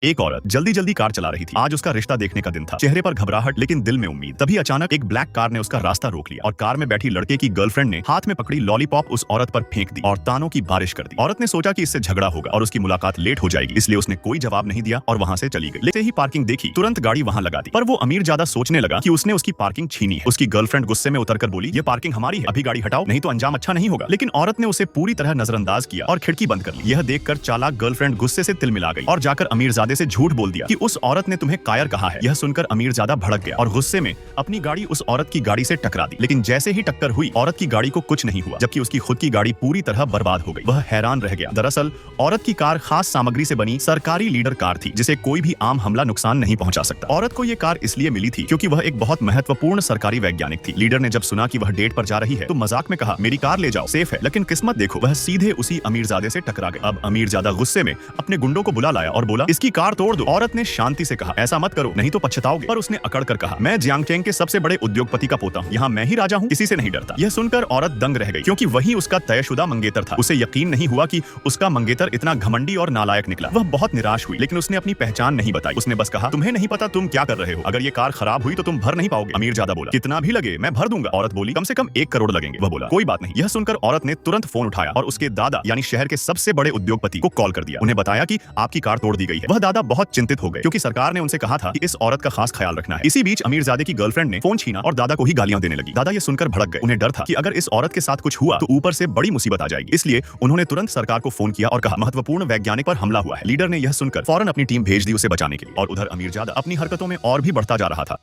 एक औरत जल्दी जल्दी कार चला रही थी। आज उसका रिश्ता देखने का दिन था। चेहरे पर घबराहट लेकिन दिल में उम्मीद। तभी अचानक एक ब्लैक कार ने उसका रास्ता रोक लिया और कार में बैठी लड़के की गर्लफ्रेंड ने हाथ में पकड़ी लॉलीपॉप उस औरत पर फेंक दी और तानों की बारिश कर दी। औरत ने सोचा कि इससे झगड़ा होगा और उसकी मुलाकात लेट हो जाएगी, इसलिए उसने कोई जवाब नहीं दिया और वहां से चली गई। लेते ही पार्किंग देखी, तुरंत गाड़ी वहां लगा दी। पर वो अमीर ज्यादा सोचने लगा कि उसने उसकी पार्किंग छीनी है। उसकी गर्लफ्रेंड गुस्से में उतरकर बोली, ये पार्किंग हमारी है, अभी गाड़ी हटाओ नहीं तो अंजाम अच्छा नहीं होगा। लेकिन औरत ने उसे पूरी तरह नजरअंदाज किया और खिड़की बंद कर ली। यह देखकर चालाक गर्लफ्रेंड गुस्से से तिल मिला गई और जाकर अमीरजादे से झूठ बोल दिया कि उस औरत ने तुम्हें कायर कहा है। यह सुनकर अमीरजादा भड़क गया और गुस्से में अपनी गाड़ी उस औरत की गाड़ी से टकरा दी। लेकिन जैसे ही टक्कर हुई, औरत की गाड़ी को कुछ नहीं हुआ, जबकि उसकी खुद की गाड़ी पूरी तरह बर्बाद हो गई। वह हैरान रह गया। दरअसल औरत की कार खास सामग्री से बनी सरकारी लीडर कार थी, जिसे कोई भी आम हमला नुकसान नहीं पहुंचा सकता। औरत को यह कार इसलिए मिली थी क्योंकि वह एक बहुत महत्वपूर्ण सरकारी वैज्ञानिक थी। लीडर ने जब सुना कि वह डेट पर जा रही है तो मजाक में कहा, मेरी कार ले जाओ, सेफ है। लेकिन किस्मत देखो, वह सीधे उसी अमीरजादे से टकरा गई। अब अमीरजादा गुस्से में अपने गुंडों को बुला लाया और बोला, इसकी कार तोड़ दो। औरत ने शांति से कहा, ऐसा मत करो नहीं तो पछताओगे। पर उसने अकड़ कर कहा, मैं जियांगचेंग के सबसे बड़े उद्योगपति का पोता हूँ, यहाँ मैं ही राजा हूँ, किसी से नहीं डरता। यह सुनकर औरत दंग रह गई क्योंकि वही उसका तयशुदा मंगेतर था। उसे यकीन नहीं हुआ कि उसका मंगेतर इतना घमंडी और नालायक निकला। वह बहुत निराश हुई, लेकिन उसने अपनी पहचान नहीं बताई। उसने बस कहा, तुम्हें नहीं पता तुम क्या कर रहे हो, अगर ये कार खराब हुई तो तुम भर नहीं पाओगे। अमीरजादा बोला, कितना भी लगे मैं भर दूंगा। औरत बोली, कम से कम 1 करोड़ लगेंगे। वह बोला, कोई बात नहीं। यह सुनकर औरत ने तुरंत फोन उठाया और उसके दादा यानी शहर के सबसे बड़े उद्योगपति को कॉल कर दिया। उन्हें बताया कि आपकी कार तोड़ दी गई है। वह दादा बहुत चिंतित हो गए क्योंकि सरकार ने उनसे कहा था कि इस औरत का खास ख्याल रखना है। इसी बीच अमीरजादे की गर्लफ्रेंड ने फोन छीना और दादा को ही गालियां देने लगी। दादा ये सुनकर भड़क गए। उन्हें डर था कि अगर इस औरत के साथ कुछ हुआ तो ऊपर से बड़ी मुसीबत आ जाएगी। इसलिए उन्होंने तुरंत सरकार को फोन किया और कहा, महत्वपूर्ण वैज्ञानिक पर हमला हुआ है। लीडर ने यह सुनकर फौरन अपनी टीम भेज दी उसे बचाने के लिए। और उधर अमीरजादा अपनी हरकतों में और भी बढ़ता जा रहा था।